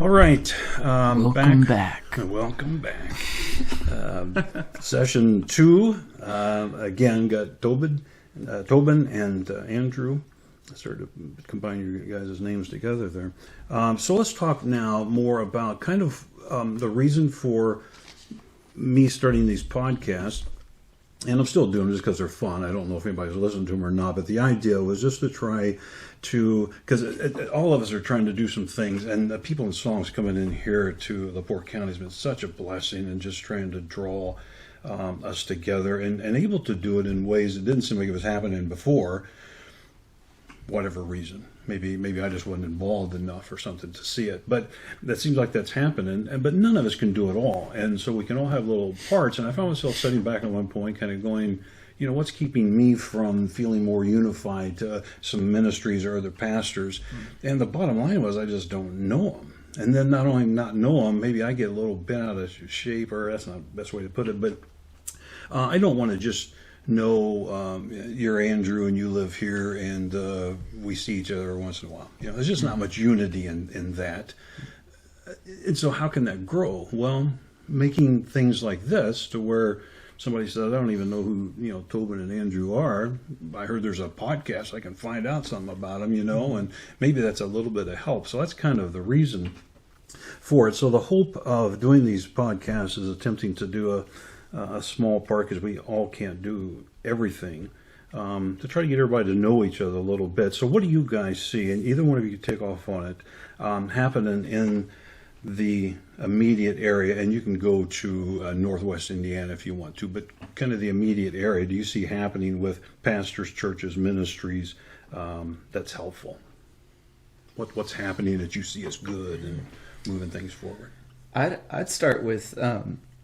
All right. Welcome back. Welcome back. Session 2. Again, got Tobin and Andrew. I started to combine you guys' names together there. So let's talk now more about kind of the reason for me starting these podcasts. And I'm still doing them just because they're fun. I don't know if anybody's listened to them or not, but the idea was just to try to, because all of us are trying to do some things, and the people in songs coming in here to LaPorte County has been such a blessing, and just trying to draw us together and able to do it in ways that didn't seem like it was happening before, whatever reason. Maybe I just wasn't involved enough or something to see it. But that seems like that's happening. But none of us can do it all. And so we can all have little parts. And I found myself sitting back at one point kind of going, what's keeping me from feeling more unified to some ministries or other pastors? And the bottom line was I just don't know them. And then not only not know them, maybe I get a little bent out of shape, or that's not the best way to put it. But I don't want to just know you're Andrew and you live here and we see each other once in a while. There's just not much unity in that. And so how can that grow? Well, making things like this to where somebody says, I don't even know who Tobin and Andrew are. I heard there's a podcast. I can find out something about them, and maybe that's a little bit of help. So that's kind of the reason for it. So the hope of doing these podcasts is attempting to do a small part, because we all can't do everything, to try to get everybody to know each other a little bit. So what do you guys see, and either one of you can take off on it, happening in the immediate area? And you can go to Northwest Indiana if you want to, but kind of the immediate area, do you see happening with pastors, churches, ministries, that's helpful? What's happening that you see as good and moving things forward? I'd start with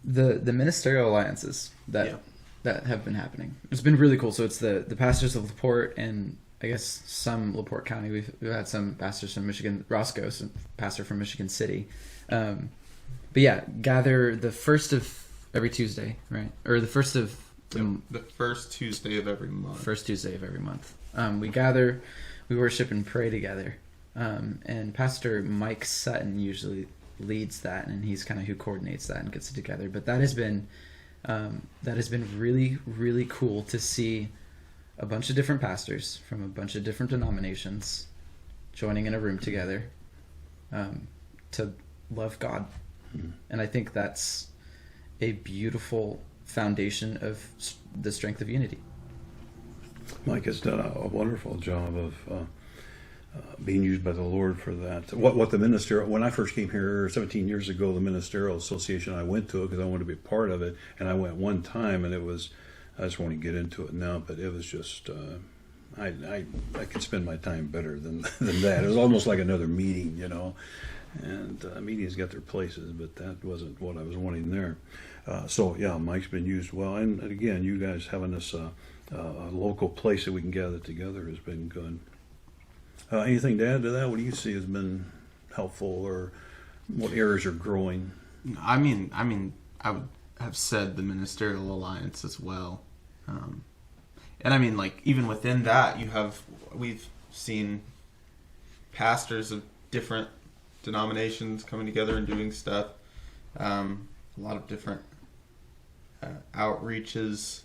the ministerial alliances that have been happening. It's been really cool. So it's the pastors of LaPorte and I guess some LaPorte County. We've had some pastors from Michigan. Roscoe's a pastor from Michigan City. But yeah, gather the first of every Tuesday, right? Or the first of the first Tuesday of every month. First Tuesday of every month. We gather, we worship and pray together. And Pastor Mike Sutton usually leads that, and he's kind of who coordinates that and gets it together. But that has been really, really cool to see a bunch of different pastors from a bunch of different denominations joining in a room together to love God. And I think that's a beautiful foundation of the strength of unity. Mike has done a wonderful job of being used by the Lord for that. What the ministerial, when I first came here 17 years ago, the ministerial association, I went to it because I wanted to be a part of it, and I went one time, and it was, I just want to get into it now, but it was just, I could spend my time better than that. It was almost like another meeting, and meetings got their places, but that wasn't what I was wanting there. So yeah, Mike's been used well, and again, you guys having this a local place that we can gather together has been good. Anything to add to that? What do you see has been helpful, or what areas are growing? I mean, I would have said the ministerial alliance as well, and I mean, like, even within that, we've seen pastors of different denominations coming together and doing stuff. A lot of different outreaches.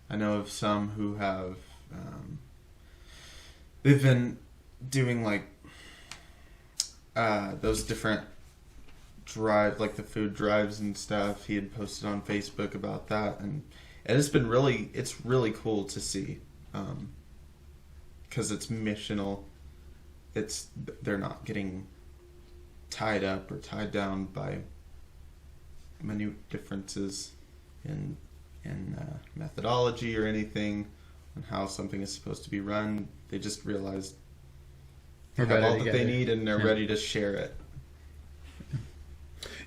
I know of some who have they've been doing like those different drive, like the food drives and stuff. He had posted on Facebook about that, and it's really cool to see, because it's missional. They're not getting tied up or tied down by minute differences in methodology or anything on how something is supposed to be run. They just realized they have all that they need, and they're ready to share it.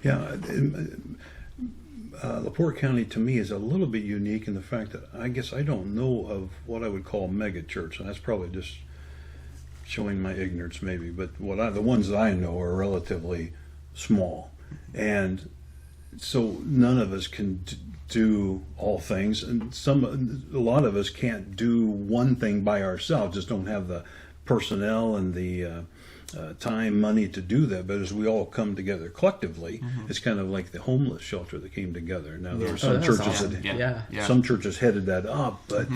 Yeah, LaPorte County to me is a little bit unique in the fact that I guess I don't know of what I would call mega church, and that's probably just showing my ignorance maybe, but the ones that I know are relatively small, and so none of us can do all things, and a lot of us can't do one thing by ourselves, just don't have the personnel and the time, money to do that. But as we all come together collectively, it's kind of like the homeless shelter that came together. Now there are some that's churches awesome. that Yeah. some churches headed that up, but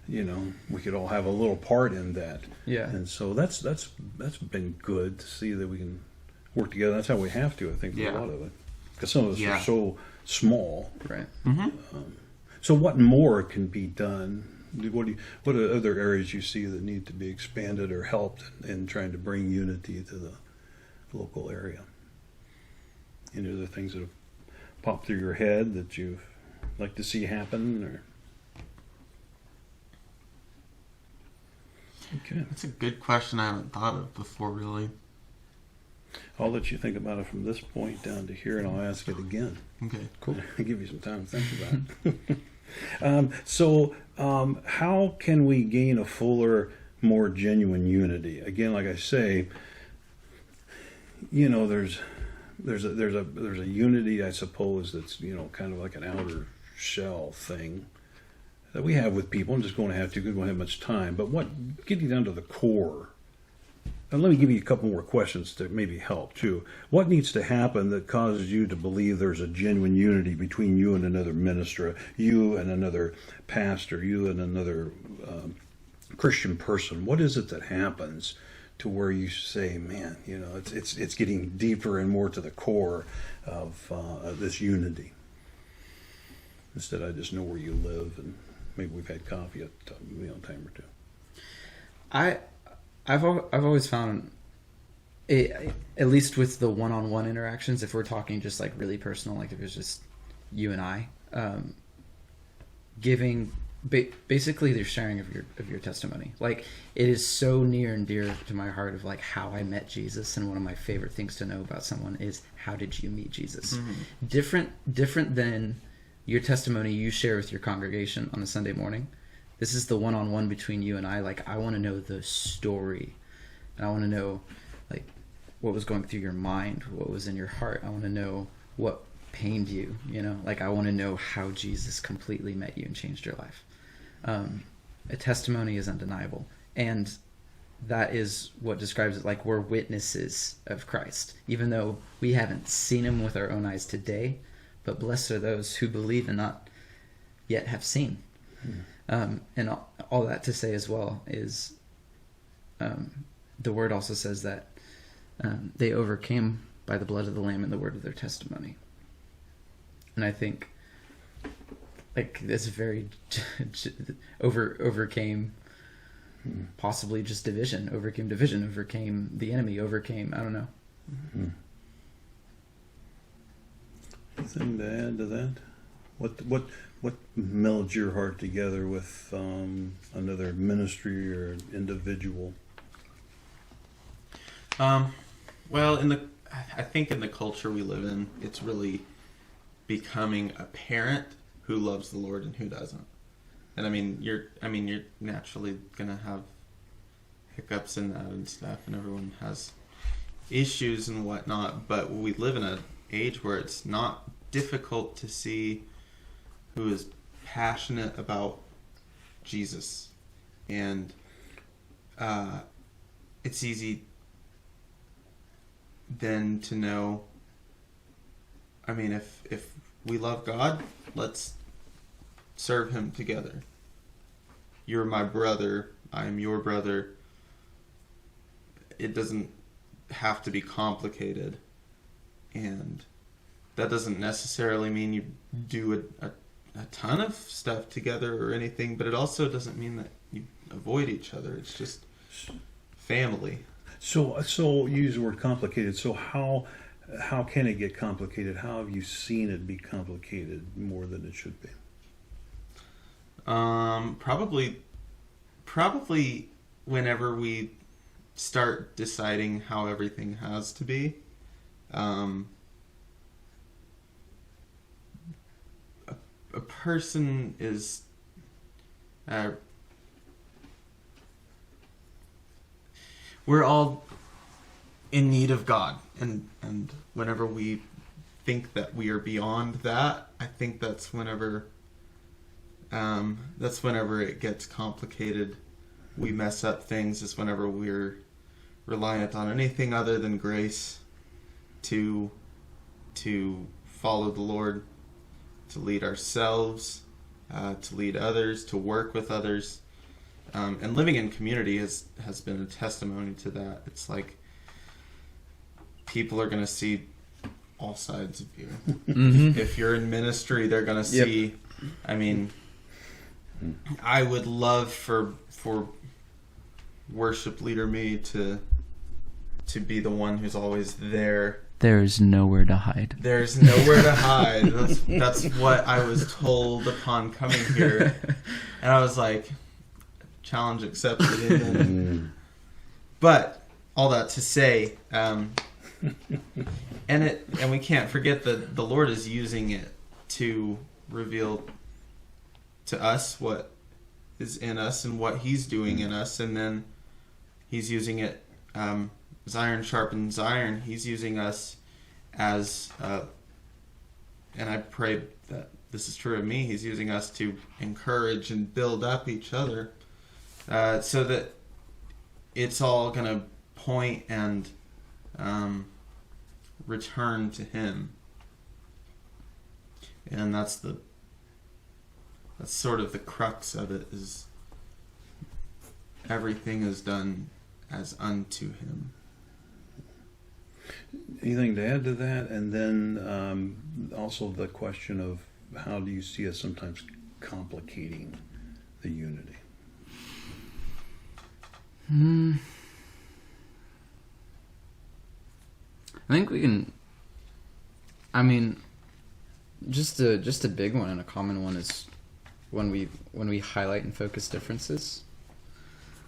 we could all have a little part in that. Yeah. And so that's been good to see that we can work together. That's how we have to, I think, for a lot of it, because some of us are so small. Right. So what more can be done? What are other areas you see that need to be expanded or helped in trying to bring unity to the local area? Any other things that have popped through your head that you'd like to see happen? Or okay, That's a good question I haven't thought of before, really. I'll let you think about it from this point down to here, and I'll ask it again. Okay. Cool. I'll give you some time to think about it. How can we gain a fuller, more genuine unity? Again, like I say, there's a unity, I suppose, that's kind of like an outer shell thing that we have with people. I'm just going to have to, because we don't have much time. But getting down to the core. And let me give you a couple more questions to maybe help too. What needs to happen that causes you to believe there's a genuine unity between you and another minister, you and another pastor, you and another Christian person? What is it that happens to where you say, man, it's getting deeper and more to the core of this unity? Instead, I just know where you live, and maybe we've had coffee a time or two. I've always found, at least with the one-on-one interactions, if we're talking just like really personal, like if it's just you and I, giving basically the sharing of your testimony. Like, it is so near and dear to my heart of like how I met Jesus, and one of my favorite things to know about someone is, how did you meet Jesus? Different than your testimony you share with your congregation on a Sunday morning. This is the one-on-one between you and I. Like, I want to know the story. And I want to know, like, what was going through your mind, what was in your heart. I want to know what pained you, Like, I want to know how Jesus completely met you and changed your life. A testimony is undeniable. And that is what describes it. Like, we're witnesses of Christ. Even though we haven't seen him with our own eyes today, but blessed are those who believe and not yet have seen. And all that to say as well is, the word also says that they overcame by the blood of the Lamb and the word of their testimony. And I think, like, this very overcame possibly just division, overcame the enemy, overcame, I don't know. Anything to add to that? What melds your heart together with another ministry or individual? Well, I think in the culture we live in, it's really becoming apparent who loves the Lord and who doesn't. And you're naturally gonna have hiccups in that and stuff, and everyone has issues and whatnot. But we live in an age where it's not difficult to see who is passionate about Jesus, and it's easy then to know, if we love God, let's serve him together. You're my brother, I'm your brother. It doesn't have to be complicated, and that doesn't necessarily mean you do a ton of stuff together or anything, but it also doesn't mean that you avoid each other. It's just family. So you use the word complicated. So how can it get complicated? How have you seen it be complicated more than it should be? Probably whenever we start deciding how everything has to be. A person is we're all in need of God, and whenever we think that we are beyond that, I think that's whenever it gets complicated. We mess up things. Is whenever we're reliant on anything other than grace to follow the Lord, to lead ourselves, to lead others, to work with others. And living in community has been a testimony to that. It's like people are going to see all sides of you. Mm-hmm. If you're in ministry, they're going to see. I mean, I would love for worship leader me to be the one who's always there. There's nowhere to hide. There's nowhere to hide. That's what I was told upon coming here, and I was like, challenge accepted. Amen. But all that to say, and we can't forget that the Lord is using it to reveal to us what is in us and what He's doing in us, and then He's using it as iron sharpens iron. He's using us as, and I pray that this is true of me, He's using us to encourage and build up each other, so that it's all going to point and return to Him. And that's sort of the crux of it, is everything is done as unto Him. Anything to add to that? And then also the question of how do you see us sometimes complicating the unity? I think we can. I mean, just a big one and a common one is when we highlight and focus differences.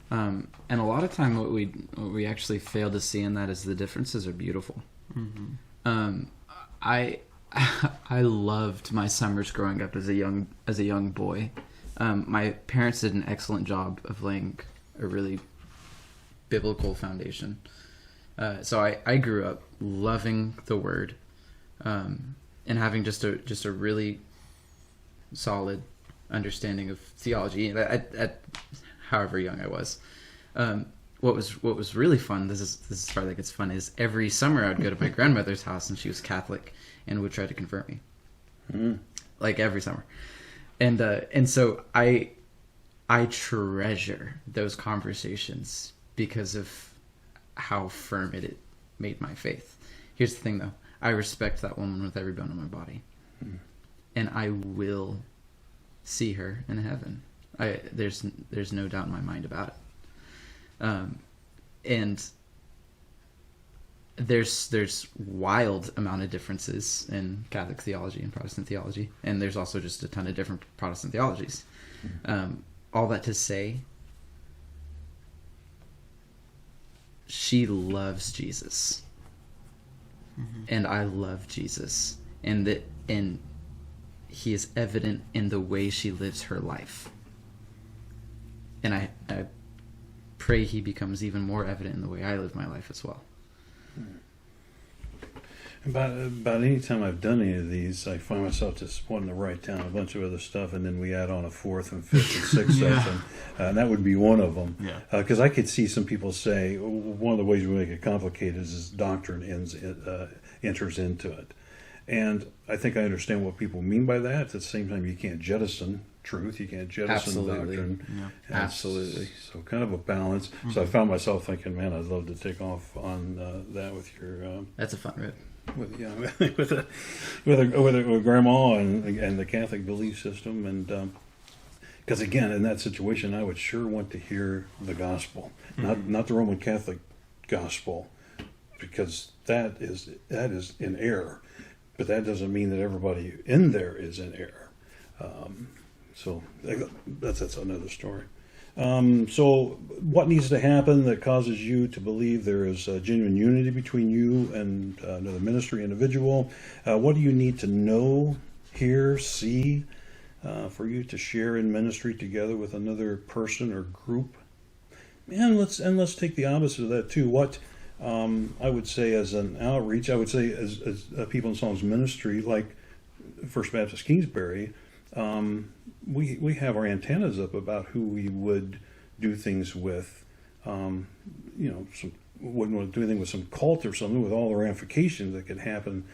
And a lot of time, what we actually fail to see in that is the differences are beautiful. Mm-hmm. I loved my summers growing up as a young boy. My parents did an excellent job of laying a really biblical foundation. So I grew up loving the Word, and having just a really solid understanding of theology at however young I was. What was really fun, this is the part that gets fun, is every summer I would go to my grandmother's house, and she was Catholic and would try to convert me. Like every summer. And so I treasure those conversations because of how firm it made my faith. Here's the thing though, I respect that woman with every bone in my body. And I will see her in heaven. There's no doubt in my mind about it. And there's wild amount of differences in Catholic theology and Protestant theology, and there's also just a ton of different Protestant theologies. All that to say, she loves Jesus, and I love Jesus, and He is evident in the way she lives her life, and I pray He becomes even more evident in the way I live my life as well. About any time I've done any of these, I find myself just wanting to write down a bunch of other stuff, and then we add on a fourth and fifth and sixth section, and that would be one of them. Because I could see some people say one of the ways we make it complicated is doctrine enters into it, and I think I understand what people mean by that. At the same time, you can't jettison truth, you can't jettison doctrine. Absolutely. So kind of a balance. So I found myself thinking, man, I'd love to take off on that with your. That's a fun rip. With grandma and the Catholic belief system, and because again, in that situation, I would sure want to hear the gospel, not the Roman Catholic gospel, because that is in error, but that doesn't mean that everybody in there is in error. So that's another story. So what needs to happen that causes you to believe there is genuine unity between you and another ministry individual? What do you need to know, hear, see for you to share in ministry together with another person or group? And let's take the opposite of that too. What I would say as an outreach, I would say as People in Songs ministry, like First Baptist Kingsbury, we have our antennas up about who we would do things with. wouldn't want to do anything with some cult or something with all the ramifications that could happen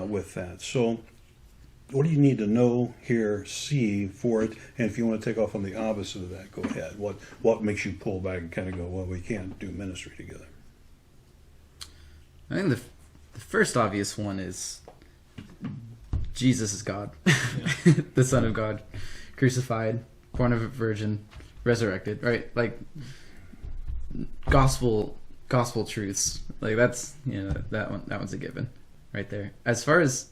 with that. So what do you need to know, hear, see for it? And if you want to take off on the opposite of that, go ahead. What makes you pull back and kind of go, well, we can't do ministry together? I think the first obvious one is Jesus is God, the Son of God, crucified, born of a virgin, resurrected, right? Like gospel truths. Like that's, that one's a given right there. As far as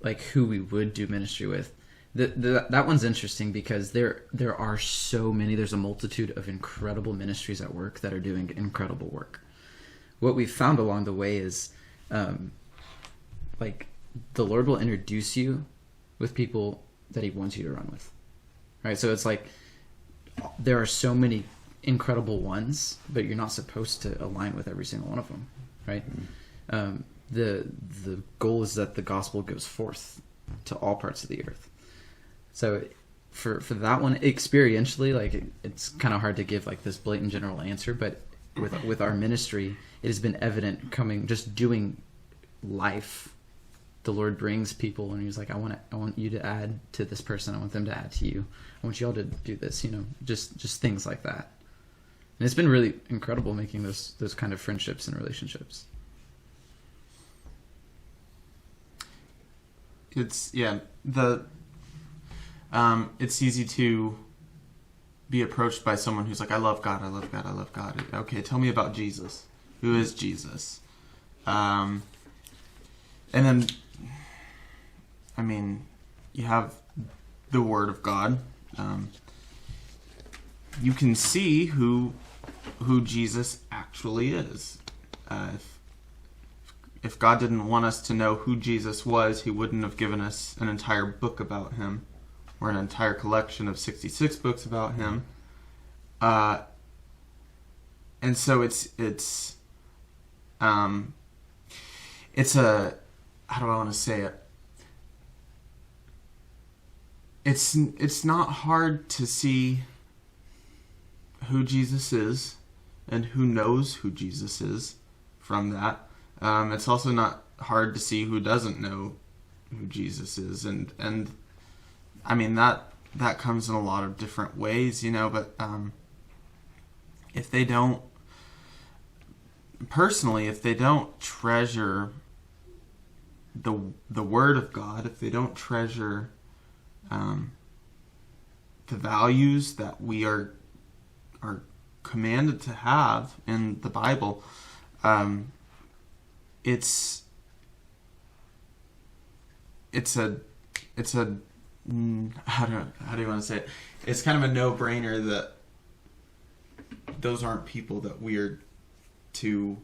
like who we would do ministry with, that one's interesting because there are so many. There's a multitude of incredible ministries at work that are doing incredible work. What we've found along the way is, like, the Lord will introduce you with people that He wants you to run with, right? So it's like there are so many incredible ones, but you're not supposed to align with every single one of them, right? Mm-hmm. The goal is that the gospel goes forth to all parts of the earth. So for that one, experientially, like it's kind of hard to give like this blatant general answer, but with our ministry, it has been evident just doing life. The Lord brings people and He's like, I want you to add to this person. I want them to add to you. I want you all to do this, just things like that. And it's been really incredible making those kind of friendships and relationships. It's it's easy to be approached by someone who's like, I love God, I love God, I love God. Okay, tell me about Jesus. Who is Jesus? And then, I mean, you have the Word of God. You can see who Jesus actually is. If God didn't want us to know who Jesus was, He wouldn't have given us an entire book about Him, or an entire collection of 66 books about Him. And so it's a, how do I want to say it? It's not hard to see who Jesus is and who knows who Jesus is from that. It's also not hard to see who doesn't know who Jesus is, and I mean that comes in a lot of different ways, but if they don't treasure the Word of God, if they don't treasure the values that we are commanded to have in the Bible, it's a how do you want to say it? It's kind of a no-brainer that those aren't people that we are to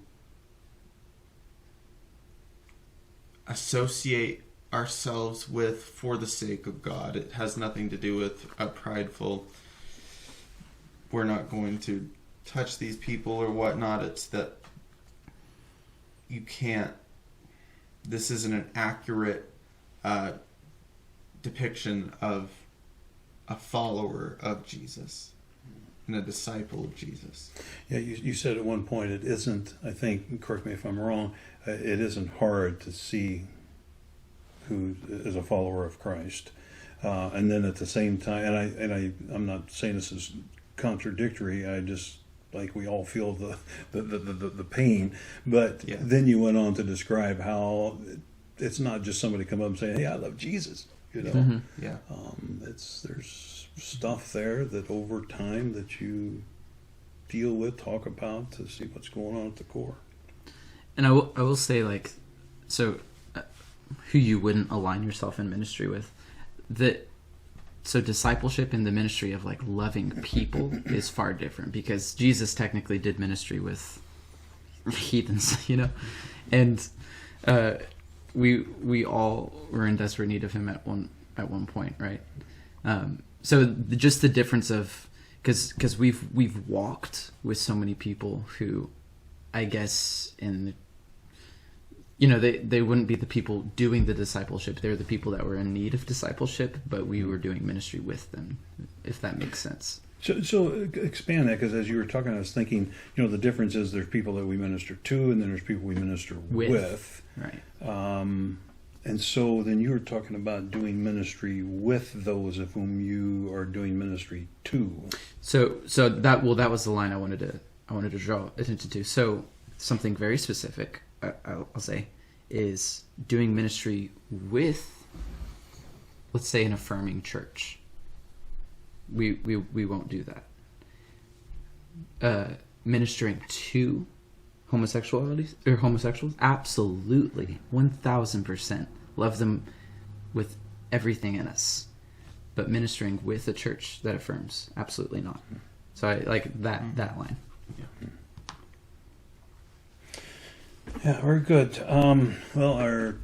associate ourselves with for the sake of God. It has nothing to do with a prideful, we're not going to touch these people or whatnot. It's that you can't, this isn't an accurate depiction of a follower of Jesus and a disciple of Jesus. Yeah, you said at one point it isn't, I think, correct me if I'm wrong, it isn't hard to see who is a follower of Christ. And then at the same time, I'm not saying this is contradictory, I just, like, we all feel the pain, but then you went on to describe how it's not just somebody come up and saying, hey, I love Jesus, Mm-hmm. Yeah. There's stuff there that over time that you deal with, talk about, to see what's going on at the core. And I will say, like, so who you wouldn't align yourself in ministry with, so discipleship in the ministry of like loving people is far different, because Jesus technically did ministry with heathens, and we all were in desperate need of Him at one point, right? So just the difference of, because we've walked with so many people who, I guess, they wouldn't be the people doing the discipleship. They're the people that were in need of discipleship, but we were doing ministry with them, if that makes sense. So expand that, because as you were talking, I was thinking, the difference is there's people that we minister to, and then there's people we minister with. Right. And so then you were talking about doing ministry with those of whom you are doing ministry to. So that was the line I wanted to draw attention to. So something very specific, I'll say, is doing ministry with, let's say, an affirming church. We won't do that. Ministering to homosexuals, absolutely, 1000%. Love them with everything in us. But ministering with a church that affirms, absolutely not. So I like that line. Yeah, very good. Well, our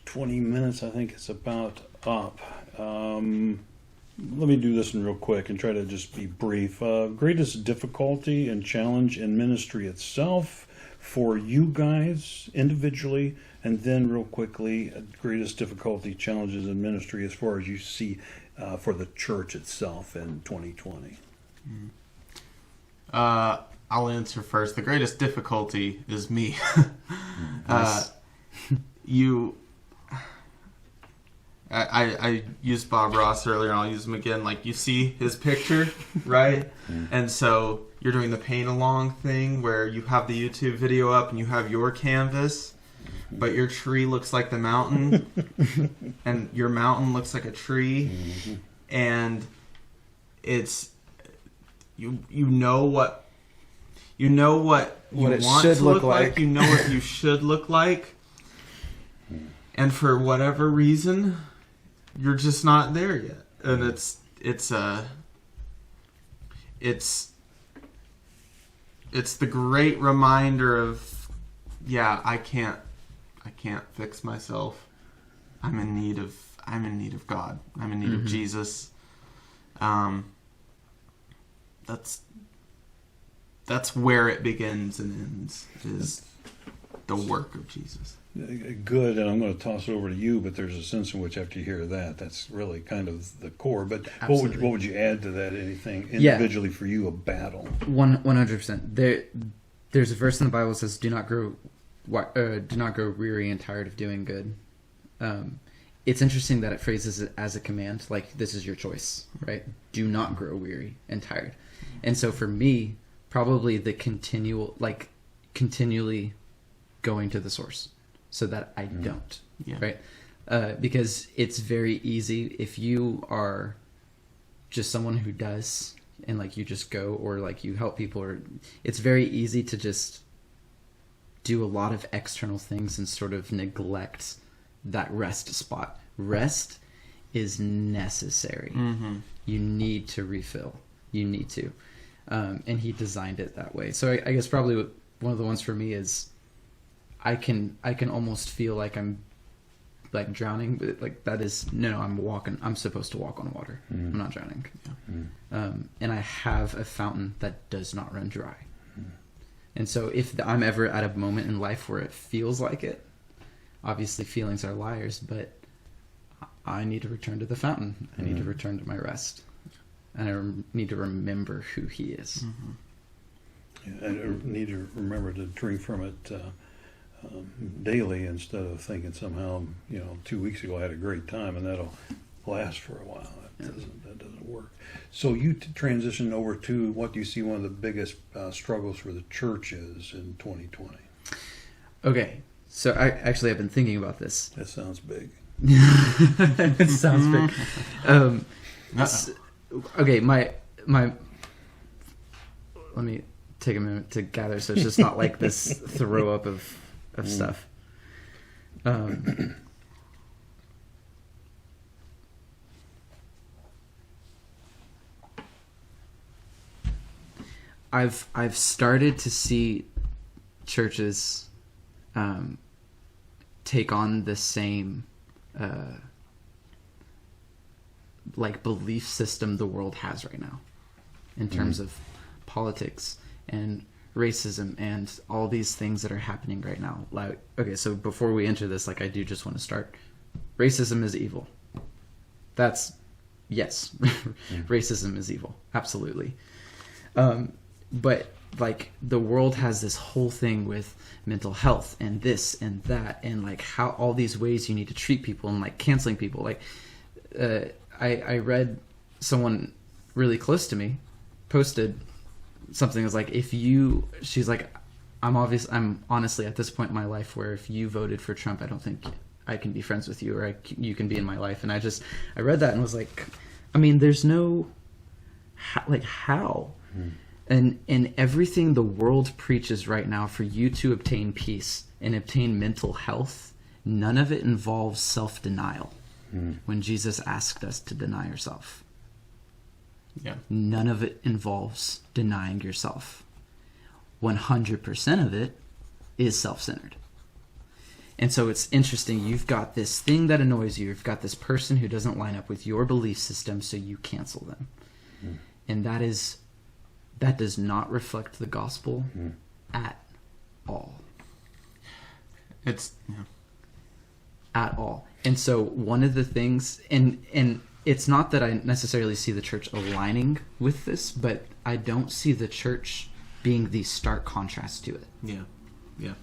20 minutes, I think, is about up. Let me do this one real quick and try to just be brief. Greatest difficulty and challenge in ministry itself for you guys individually, and then real quickly, greatest difficulty, challenges in ministry as far as you see for the church itself in 2020. I'll answer first. The greatest difficulty is me. I used Bob Ross earlier, and I'll use him again. Like, you see his picture, right? And so you're doing the paint along thing where you have the YouTube video up and you have your canvas, but your tree looks like the mountain, and your mountain looks like a tree, and it's you know what you want to look like. You know what you should look like, and for whatever reason, you're just not there yet. And it's the great reminder of, I can't fix myself. I'm in need of God. I'm in need of Jesus. That's where it begins and ends, is the work of Jesus. Good, and I'm going to toss it over to you, but there's a sense in which after you hear that, that's really kind of the core. But what would you add to that? Anything individually for you, a battle? 100%. There's a verse in the Bible that says, "Do not grow weary and tired of doing good." It's interesting that it phrases it as a command, like this is your choice, right? Do not grow weary and tired. And so for me, probably the continually going to the source, so that I don't, right? Because it's very easy if you are just someone who does, and like you just go, or like you help people, or it's very easy to just do a lot of external things and sort of neglect that rest spot. Rest is necessary. You need to refill. You need to. And he designed it that way. So I guess probably one of the ones for me is I can almost feel like I'm like drowning, but like that is I'm supposed to walk on water. I'm not drowning. And I have a fountain that does not run dry. And so if I'm ever at a moment in life where it feels like it, obviously feelings are liars, but I need to return to the fountain. I need to return to my rest. And I need to remember who he is. And I need to remember to drink from it daily, instead of thinking somehow, 2 weeks ago I had a great time and that'll last for a while. That doesn't work. So you transition over to what do you see one of the biggest struggles for the church is in 2020? Okay, so I've been thinking about this. That sounds big. It sounds big. Okay, my. Let me take a minute to gather, so it's just not like this throw up of stuff. I've started to see churches take on the same like belief system the world has right now in terms of politics and racism and all these things that are happening right now. Like, okay, so before we enter this, like I do just want to start, racism is evil. That's yes, racism is evil, absolutely. But like the world has this whole thing with mental health and this and that, and like how all these ways you need to treat people and like canceling people. Like I read someone really close to me posted something that was like, she's like, I'm honestly at this point in my life where if you voted for Trump, I don't think I can be friends with you, or you can be in my life. And I read that and was like, I mean, there's no how. And everything the world preaches right now for you to obtain peace and obtain mental health, none of it involves self-denial. When Jesus asked us to deny ourselves. Yeah. None of it involves denying yourself. 100% of it is self-centered. And so it's interesting. You've got this thing that annoys you. You've got this person who doesn't line up with your belief system, so you cancel them. And that does not reflect the gospel at all. It's at all. And so one of the things, and it's not that I necessarily see the church aligning with this, but I don't see the church being the stark contrast to it. Yeah.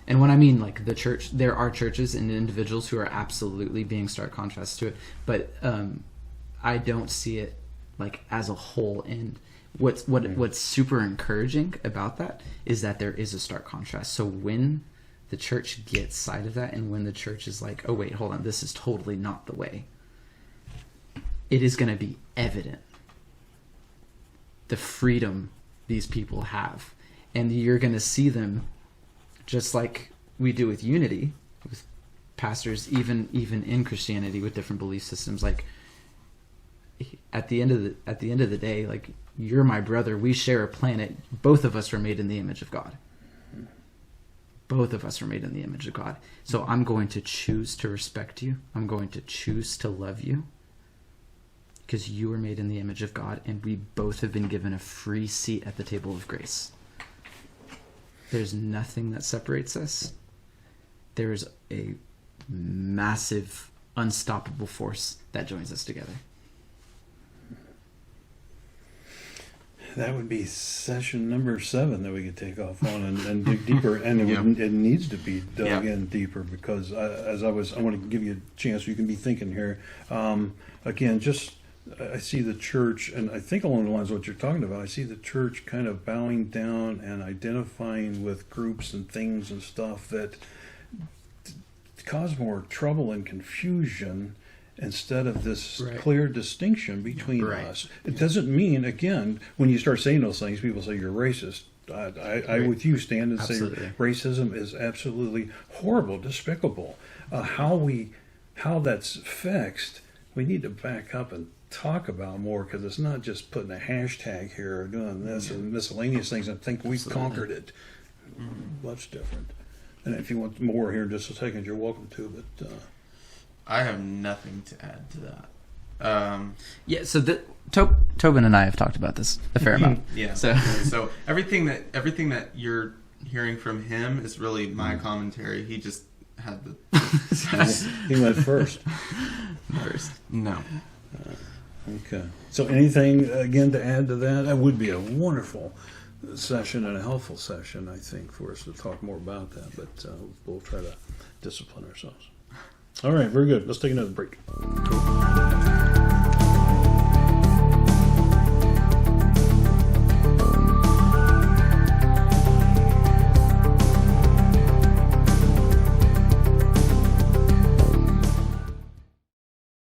And when I mean like the church, there are churches and individuals who are absolutely being stark contrast to it, but I don't see it like as a whole. And what's super encouraging about that is that there is a stark contrast. So when the church gets sight of that, and when the church is like, oh wait, hold on, this is totally not the way, it is going to be evident the freedom these people have. And you're going to see them, just like we do with unity, with pastors, even in Christianity with different belief systems. Like at the end of the day, like, you're my brother, we share a planet, both of us are made in the image of God. Both of us are made in the image of God. So I'm going to choose to respect you. I'm going to choose to love you because you are made in the image of God, and we both have been given a free seat at the table of grace. There's nothing that separates us. There's a massive, unstoppable force that joins us together. That would be session number 7 that we could take off on and dig deeper, and it needs to be dug in deeper, because I want to give you a chance. You can be thinking here. Again, I see the church, and I think along the lines of what you're talking about, I see the church kind of bowing down and identifying with groups and things and stuff that cause more trouble and confusion, instead of this clear distinction between us. It doesn't mean, again, when you start saying those things, people say you're racist. I with you stand and say racism is absolutely horrible, despicable. How that's fixed, we need to back up and talk about more, because it's not just putting a hashtag here or doing this and miscellaneous things and think we've conquered it. Much different. And if you want more here in just a second, you're welcome to, but I have nothing to add to that. So Tobin and I have talked about this a fair amount. So everything that you're hearing from him is really my commentary. He just had the he went first. No. Okay. So anything again to add to that? That would be a wonderful session and a helpful session, I think, for us to talk more about that. But we'll try to discipline ourselves. All right, very good. Let's take another break. Cool.